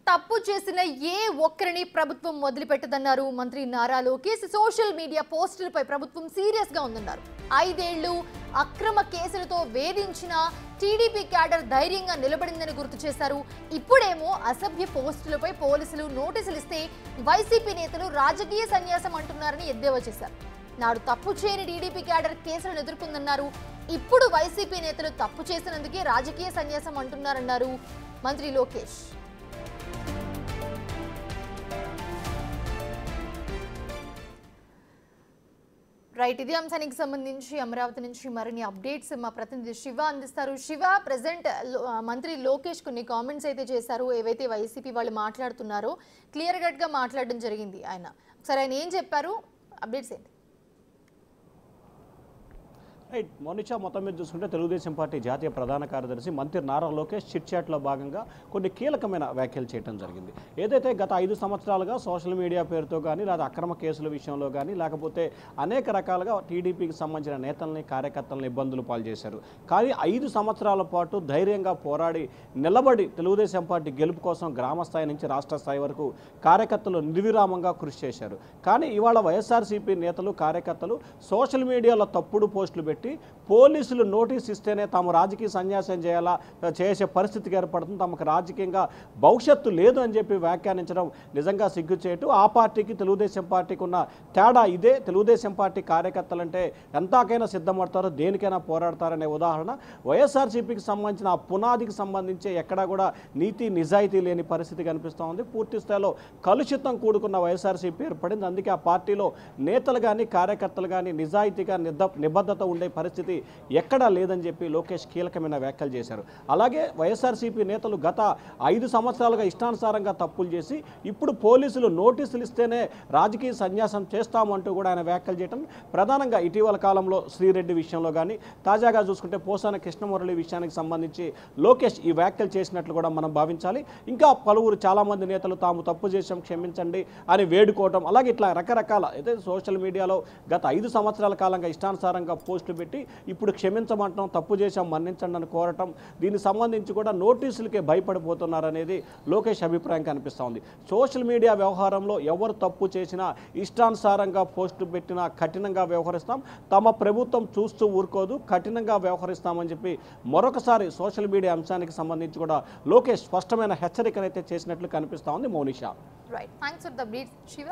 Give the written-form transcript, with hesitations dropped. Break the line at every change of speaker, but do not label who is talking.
తప్పు చేసిన ఏ ఒక్కరిని ప్రభుత్వం వదిలిపెట్టదన్నారు మంత్రి నారా లోకేష్. సోషల్ మీడియా పోస్టులపై ప్రభుత్వం సీరియస్ గా ఉందన్నారు. 5 ఏళ్లు అక్రమ కేసులతో వేధించిన టీడీపీ క్యాడర్ ధైర్యంగా నిలబడిందని గుర్తు చేశారు. ఇప్పుడేమో అసభ్య పోస్టులపై పోలీసులు నోటీసులు ఇస్తే వైసీపీ నేతలు రాజకీయ సన్యాసం అంటున్నారని ఎద్దేవా చేశారు. నాడు తప్పు చేయని టీడీపీ క్యాడర్ కేసులను ఎదుర్కొందన్నారు. ఇప్పుడు వైసీపీ నేతలు తప్పు చేసినందుకే రాజకీయ సన్యాసం అంటున్నారన్నారు మంత్రి లోకేష్. రైట్, ఇదే అంశానికి సంబంధించి అమరావతి నుంచి మరిన్ని అప్డేట్స్ మా ప్రతినిధి శివ అందిస్తారు. శివ, ప్రెసెంట్ మంత్రి లోకేష్ కొన్ని కామెంట్స్ అయితే చేశారు. ఏవైతే వైసీపీ వాళ్ళు మాట్లాడుతున్నారో క్లియర్ కట్గా మాట్లాడడం జరిగింది. ఒకసారి ఆయన ఏం చెప్పారు, అప్డేట్స్ ఏంటి?
రైట్, మోనిషా, మొత్తం మీద చూసుకుంటే తెలుగుదేశం పార్టీ జాతీయ ప్రధాన కార్యదర్శి మంత్రి నారా లోకేష్ చిట్ చాట్లో భాగంగా కొన్ని కీలకమైన వ్యాఖ్యలు చేయడం జరిగింది. ఏదైతే గత 5 సంవత్సరాలుగా సోషల్ మీడియా పేరుతో కానీ లేదా అక్రమ కేసుల విషయంలో కానీ లేకపోతే అనేక రకాలుగా టీడీపీకి సంబంధించిన నేతల్ని కార్యకర్తలను ఇబ్బందులు పాలు చేశారు. కానీ 5 సంవత్సరాల పాటు ధైర్యంగా పోరాడి నిలబడి తెలుగుదేశం పార్టీ గెలుపు కోసం గ్రామ స్థాయి నుంచి రాష్ట్ర స్థాయి వరకు కార్యకర్తలు నిర్విరామంగా కృషి చేశారు. కానీ ఇవాళ వైఎస్ఆర్సీపీ నేతలు కార్యకర్తలు సోషల్ మీడియాలో తప్పుడు పోస్టులు పెట్టి పోలీసులు నోటీస్ ఇస్తేనే తాము రాజకీయ సన్యాసం చేసే పరిస్థితికి ఏర్పడుతుంది, తమకు రాజకీయంగా భవిష్యత్తు లేదు అని చెప్పి వ్యాఖ్యానించడం నిజంగా సిగ్గుచేటు. ఆ పార్టీకి తెలుగుదేశం పార్టీకి ఉన్న తేడా ఇదే. తెలుగుదేశం పార్టీ కార్యకర్తలంటే ఎంతకైనా సిద్ధపడతారు, దేనికైనా పోరాడతారనే ఉదాహరణ వైఎస్ఆర్సీపీకి సంబంధించిన ఆ పునాదికి సంబంధించి ఎక్కడా కూడా నీతి నిజాయితీ లేని పరిస్థితి కనిపిస్తూ ఉంది. పూర్తి స్థాయిలో కలుషితం కూడుకున్న వైఎస్ఆర్సీపీ ఏర్పడింది. అందుకే ఆ పార్టీలో నేతలు కానీ కార్యకర్తలు కానీ నిజాయితీగా నిబద్ధత ఉండే పరిస్థితి ఎక్కడా లేదని చెప్పి లోకేష్ కీలకమైన వ్యాఖ్యలు చేశారు. అలాగే వైఎస్ఆర్సీపీ నేతలు గత 5 సంవత్సరాలుగా ఇష్టానుసారంగా తప్పులు చేసి ఇప్పుడు పోలీసులు నోటీసులు ఇస్తేనే రాజకీయ సన్యాసం చేస్తామంటూ కూడా ఆయన వ్యాఖ్యలు చేయడం ప్రధానంగా ఇటీవల కాలంలో శ్రీరెడ్డి విషయంలో కానీ తాజాగా చూసుకుంటే పోసాన కృష్ణమురళి విషయానికి సంబంధించి లోకేష్ ఈ వ్యాఖ్యలు చేసినట్లు కూడా మనం భావించాలి. ఇంకా పలువురు చాలామంది నేతలు తాము తప్పు చేసాం క్షమించండి అని వేడుకోవటం, అలాగే ఇట్లా రకరకాల అయితే సోషల్ మీడియాలో గత 5 సంవత్సరాల కాలంగా ఇష్టానుసారంగా పోస్టులు పెట్టి ఇప్పుడు క్షమించమంటాం, తప్పు చేశాం మన్నించండి అని కోరటం, దీనికి సంబంధించి కూడా నోటీసులకే భయపడిపోతున్నారనేది లోకేష్ అభిప్రాయం కనిపిస్తూ ఉంది. సోషల్ మీడియా వ్యవహారంలో ఎవరు తప్పు చేసినా ఇష్టానుసారంగా పోస్టు పెట్టినా కఠినంగా వ్యవహరిస్తాం, తమ ప్రభుత్వం చూస్తూ ఊరుకోదు, కఠినంగా వ్యవహరిస్తామని చెప్పి మరొకసారి సోషల్ మీడియా అంశానికి సంబంధించి కూడా లోకేష్ స్పష్టమైన హెచ్చరికనైతే చేసినట్లు కనిపిస్తూ ఉంది. Mounisha.
Right, thanks for the brief Shiva.